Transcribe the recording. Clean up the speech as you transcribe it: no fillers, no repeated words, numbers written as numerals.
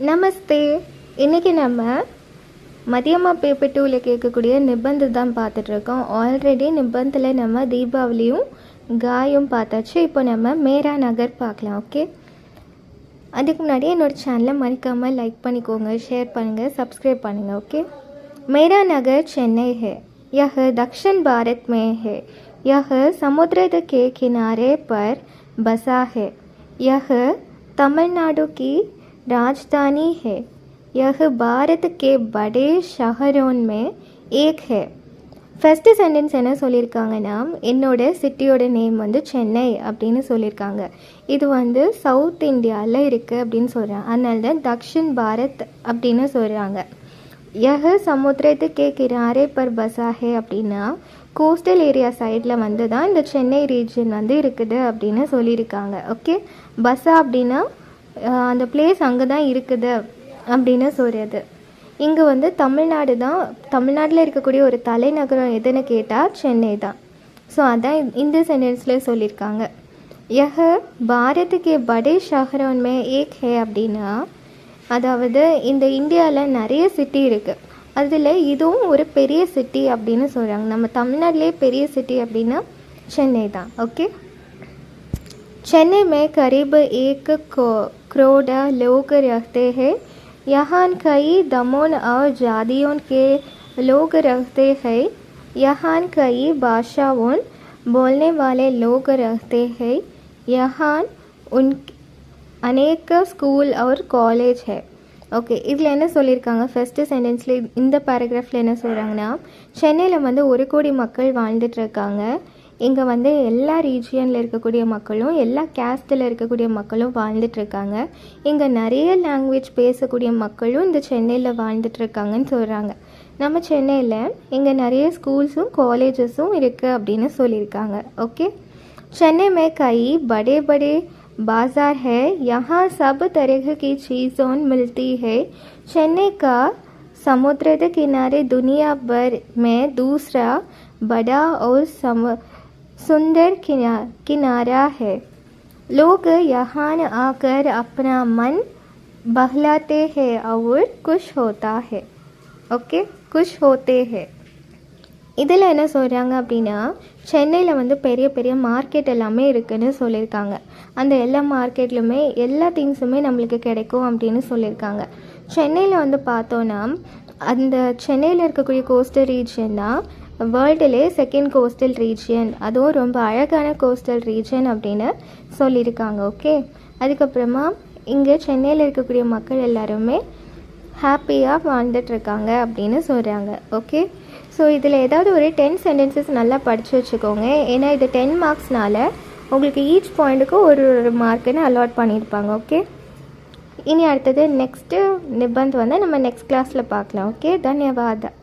நமஸ்தே. இன்றைக்கி நம்ம மதியமா பேப்பர் 2ல் கேட்கக்கூடிய நிபந்து தான் பார்த்துட்ருக்கோம். ஆல்ரெடி நிபந்தில் நம்ம தீபாவளியும் காயும் பார்த்தாச்சு. இப்போ நம்ம மேரா நகர் பார்க்கலாம். ஓகே, அதுக்கு முன்னாடி என்னோடய சேனலை மறக்காமல் லைக் பண்ணிக்கோங்க, ஷேர் பண்ணுங்கள், சப்ஸ்கிரைब பண்ணுங்கள். ओके, मेरा नगर चेन्नई है। यह दक्षिण भारत में है। यह समुद्र के किनारे पर बसा है। यह तमिलनाडु की राजधानी है। यह भारत के बड़े शहरों में एक है। ஃபஸ்ட்டு சென்டென்ஸ் என்ன சொல்லியிருக்காங்கன்னா, என்னோட சிட்டியோட நேம் வந்து சென்னை அப்படின்னு சொல்லியிருக்காங்க. இது வந்து சவுத் இந்தியாவில் இருக்குது அப்படின்னு சொல்கிறாங்க. அதனால தான் தக்ஷின் பாரத் அப்படின்னு சொல்கிறாங்க. யஹ சமுத்திரத்துக்கே கினாரே பர் பசாஹே அப்படின்னா கோஸ்டல் ஏரியா சைடில் வந்து தான் இந்த சென்னை ரீஜன் வந்து இருக்குது அப்படின்னு சொல்லியிருக்காங்க. ஓகே, பசா அப்படின்னா அந்த பிளேஸ் அங்கே தான் இருக்குது அப்படின்னு சொல்கிறது. இங்கே வந்து தமிழ்நாடு தான், தமிழ்நாட்டில் இருக்கக்கூடிய ஒரு தலைநகரம் எதுன்னு கேட்டால் சென்னை தான். ஸோ அதான் இந்த சென்டென்ஸில் சொல்லியிருக்காங்க. யஹ பாரத்துக்கு படே ஷஹரோன்மே ஏக் ஹே அப்படின்னா, அதாவது இந்த இந்தியாவில் நிறைய சிட்டி இருக்குது, அதில் இதுவும் ஒரு பெரிய சிட்டி அப்படின்னு சொல்கிறாங்க. நம்ம தமிழ்நாட்டிலே பெரிய சிட்டி அப்படின்னா சென்னை தான். ஓகே, चेन्नई में करीब 1 करोड़ लोग रहते हैं। यहाँ कई धर्मों और जातियों के लोग रहते हैं। यहाँ कई भाषाओं बोलने वाले लोग रहते हैं। यहाँ उन अनेक स्कूल और कॉलेज है. ஓகே, இதில் என்ன சொல்லியிருக்காங்க, ஃபஸ்ட்டு சென்டென்ஸில் இந்த பேராகிராஃபில் என்ன சொல்கிறாங்கன்னா, சென்னையில் வந்து 1 கோடி மக்கள் வாழ்ந்துட்டுருக்காங்க. இங்கே வந்து எல்லா ரீஜியனில் இருக்கக்கூடிய மக்களும் எல்லா கேஸ்டில் இருக்கக்கூடிய மக்களும் வாழ்ந்துட்டுருக்காங்க. இங்கே நிறைய லாங்குவேஜ் பேசக்கூடிய மக்களும் இந்த சென்னையில் வாழ்ந்துட்டுருக்காங்கன்னு சொல்கிறாங்க. நம்ம சென்னையில் இங்கே நிறைய ஸ்கூல்ஸும் காலேஜஸும் இருக்குது அப்படின்னு சொல்லியிருக்காங்க. ஓகே, சென்னை में कई बड़े बड़े बाज़ार है। यहाँ सब तरह की चीज़ों मिलती है। चेन्नई का समुद्र के किनारे दुनिया भर में दूसरा बड़ा और सुंदर किनारा है। लोग यहाँ आकर अपना मन बहलाते हैं और खुश होता है. ओके, खुश होते हैं. இதில் என்ன சொல்கிறாங்க அப்படின்னா, சென்னையில் வந்து பெரிய பெரிய மார்க்கெட் எல்லாமே இருக்குதுன்னு சொல்லியிருக்காங்க. அந்த எல்லா மார்க்கெட்லையுமே எல்லா திங்ஸுமே நம்மளுக்கு கிடைக்கும் அப்படின்னு சொல்லியிருக்காங்க. சென்னையில் வந்து பார்த்தோன்னா, அந்த சென்னையில் இருக்கக்கூடிய கோஸ்டல் ரீஜன் தான் வேர்ல்டுலே 2nd கோஸ்டல் ரீஜியன். அதுவும் ரொம்ப அழகான கோஸ்டல் ரீஜன் அப்படின்னு சொல்லியிருக்காங்க. ஓகே, அதுக்கப்புறமா இங்கே சென்னையில் இருக்கக்கூடிய மக்கள் எல்லாருமே ஹாப்பியாக வாழ்ந்துட்டுருக்காங்க அப்படின்னு சொல்கிறாங்க. ஓகே, ஸோ இதில் ஏதாவது ஒரு 10 சென்டென்சஸ் நல்லா படித்து வச்சுக்கோங்க. ஏன்னா இது 10 மார்க்ஸ்னால உங்களுக்கு ஈச் பாயிண்ட்டுக்கும் ஒரு மார்க்குன்னு அலாட் பண்ணியிருப்பாங்க. ஓகே, இனி அடுத்தது நெக்ஸ்ட்டு நிபந்த் வந்து நம்ம நெக்ஸ்ட் கிளாஸில் பார்க்கலாம். ஓகே, தன்யவாதம்.